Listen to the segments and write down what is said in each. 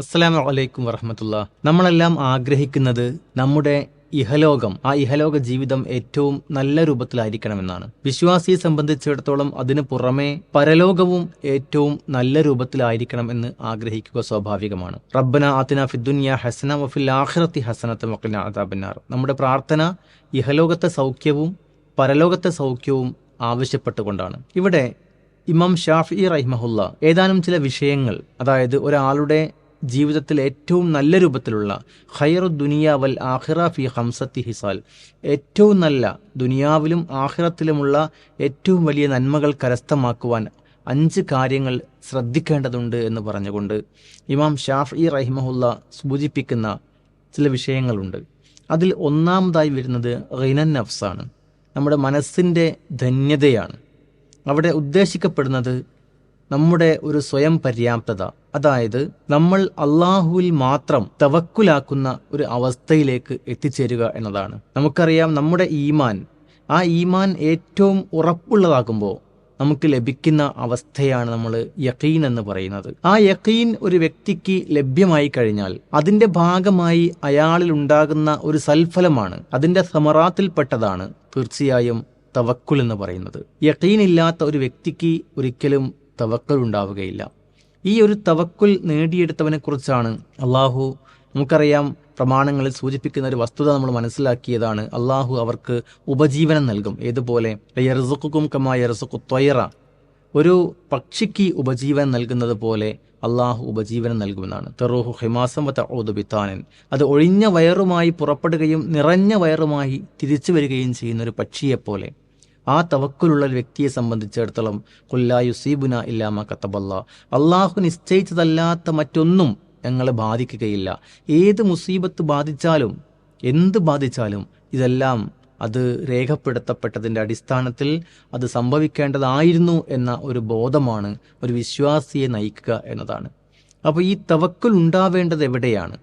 അസ്സലാമു അലൈക്കും വറഹ്മത്തുള്ളാഹി. നമ്മളെല്ലാം ആഗ്രഹിക്കുന്നത് നമ്മുടെ ഇഹലോകം, ആ ഇഹലോക ജീവിതം ഏറ്റവും നല്ല രൂപത്തിലായിരിക്കണമെന്നാണ്. വിശ്വാസിയെ സംബന്ധിച്ചിടത്തോളം അതിനു പുറമെ പരലോകവും ഏറ്റവും നല്ല രൂപത്തിലായിരിക്കണം എന്ന് ആഗ്രഹിക്കുക സ്വാഭാവികമാണ്. റബ്ബന ആതിന ഫിദ്ദുനിയ ഹസന വഫിൽ ആഖിറതി ഹസനത വഖിന അദാബന്നാർ. നമ്മുടെ പ്രാർത്ഥന ഇഹലോകത്തെ സൗഖ്യവും പരലോകത്തെ സൗഖ്യവും ആവശ്യപ്പെട്ടുകൊണ്ടാണ്. ഇവിടെ ഇമാം ഷാഫിഈ റഹിമഹുല്ല ഏതാനും ചില വിഷയങ്ങൾ, അതായത് ഒരാളുടെ ജീവിതത്തിൽ ഏറ്റവും നല്ല രൂപത്തിലുള്ള ഖൈറു ദുനിയ വൽ ആഖിറ ഫി ഖംസത്തി ഹിസാൽ, ഏറ്റവും നല്ല ദുനിയാവിലും ആഖിറത്തിലുമുള്ള ഏറ്റവും വലിയ നന്മകൾ കരസ്ഥമാക്കുവാൻ 5 കാര്യങ്ങൾ ശ്രദ്ധിക്കേണ്ടതുണ്ട് എന്ന് പറഞ്ഞുകൊണ്ട് ഇമാം ഷാഫിഈ റഹിമഹുല്ല സൂചിപ്പിക്കുന്ന ചില വിഷയങ്ങളുണ്ട്. അതിൽ ഒന്നാമതായി വരുന്നത് ഗിനൻ നഫ്സാണ്, നമ്മുടെ മനസ്സിൻ്റെ ധന്യതയാണ്. അവിടെ ഉദ്ദേശിക്കപ്പെടുന്നത് നമ്മുടെ ഒരു സ്വയം പര്യാപ്തത, അതായത് നമ്മൾ അള്ളാഹുവിൽ മാത്രം തവക്കുലാക്കുന്ന ഒരു അവസ്ഥയിലേക്ക് എത്തിച്ചേരുക എന്നതാണ്. നമുക്കറിയാം, നമ്മുടെ ഈമാൻ, ആ ഈമാൻ ഏറ്റവും ഉറപ്പുള്ളതാകുമ്പോൾ നമുക്ക് ലഭിക്കുന്ന അവസ്ഥയാണ് നമ്മൾ യഖീൻ എന്ന് പറയുന്നത്. ആ യഖീൻ ഒരു വ്യക്തിക്ക് ലഭ്യമായി കഴിഞ്ഞാൽ അതിൻ്റെ ഭാഗമായി അയാളിൽ ഉണ്ടാകുന്ന ഒരു സൽഫലമാണ്, അതിൻ്റെ സമറാത്തിൽപ്പെട്ടതാണ് തീർച്ചയായും തവക്കുൽ എന്ന് പറയുന്നത്. യഖീൻ ഇല്ലാത്ത ഒരു വ്യക്തിക്ക് ഒരിക്കലും തവക്കുൽ ഉണ്ടാവുകയില്ല. ഈ ഒരു തവക്കുൽ നേടിയെടുത്തവനെ കുറിച്ചാണ് അള്ളാഹു, നമുക്കറിയാം, പ്രമാണങ്ങളിൽ സൂചിപ്പിക്കുന്ന ഒരു വസ്തുത നമ്മൾ മനസ്സിലാക്കിയതാണ്. അള്ളാഹു അവർക്ക് ഉപജീവനം നൽകും. ഏതുപോലെ യർസുഖുക്കും കമാ യർസുഖു ത്വയ്റ, ഒരു പക്ഷിക്ക് ഉപജീവനം നൽകുന്നത് പോലെ അള്ളാഹു ഉപജീവനം നൽകുമെന്നാണ്. തെറൂഹു ഹിമാസം വ തഊദു ബിതാനൻ, അത് ഒഴിഞ്ഞ വയറുമായി പുറപ്പെടുകയും നിറഞ്ഞ വയറുമായി തിരിച്ചു വരികയും ചെയ്യുന്ന ഒരു പക്ഷിയെപ്പോലെ ആ തവക്കുലുള്ള ഒരു വ്യക്തിയെ സംബന്ധിച്ചിടത്തോളം ഖുല്ലാ യുസീബുന ഇല്ലാ മാ കതബല്ലാ, അള്ളാഹു നിശ്ചയിച്ചതല്ലാത്ത മറ്റൊന്നും ഞങ്ങളെ ബാധിക്കുകയില്ല. ഏത് മുസീബത്ത് ബാധിച്ചാലും എന്ത് ബാധിച്ചാലും ഇതെല്ലാം അത് രേഖപ്പെടുത്തപ്പെട്ടതിൻ്റെ അടിസ്ഥാനത്തിൽ അത് സംഭവിക്കേണ്ടതായിരുന്നു എന്ന ഒരു ബോധമാണ് ഒരു വിശ്വാസിയെ നയിക്കുക എന്നതാണ്. അപ്പോൾ ഈ തവക്കുൽ ഉണ്ടാവേണ്ടത് എവിടെയാണ്?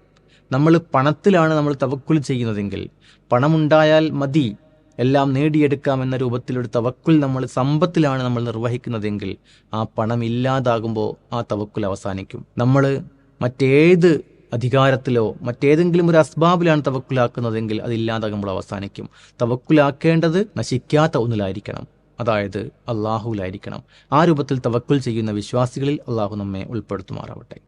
നമ്മൾ പണത്തിലാണ് നമ്മൾ തവക്കുൽ ചെയ്യുന്നതെങ്കിൽ, പണമുണ്ടായാൽ മതി എല്ലാം നേടിയെടുക്കാമെന്ന രൂപത്തിലൊരു തവക്കുൽ നമ്മൾ സമ്പത്തിലാണ് നമ്മൾ നിർവഹിക്കുന്നതെങ്കിൽ, ആ പണം ഇല്ലാതാകുമ്പോൾ ആ തവക്കുൽ അവസാനിക്കും. നമ്മൾ മറ്റേത് അധികാരത്തിലോ മറ്റേതെങ്കിലും ഒരു അസ്ബാബിലാണ് തവക്കുലാക്കുന്നതെങ്കിൽ അതില്ലാതാകുമ്പോൾ അവസാനിക്കും. തവക്കുലാക്കേണ്ടത് നശിക്കാത്ത ഒന്നിലായിരിക്കണം, അതായത് അള്ളാഹുവിലായിരിക്കണം. ആ രൂപത്തിൽ തവക്കുൽ ചെയ്യുന്ന വിശ്വാസികളിൽ അള്ളാഹു നമ്മെ ഉൾപ്പെടുത്തുമാറാവട്ടെ.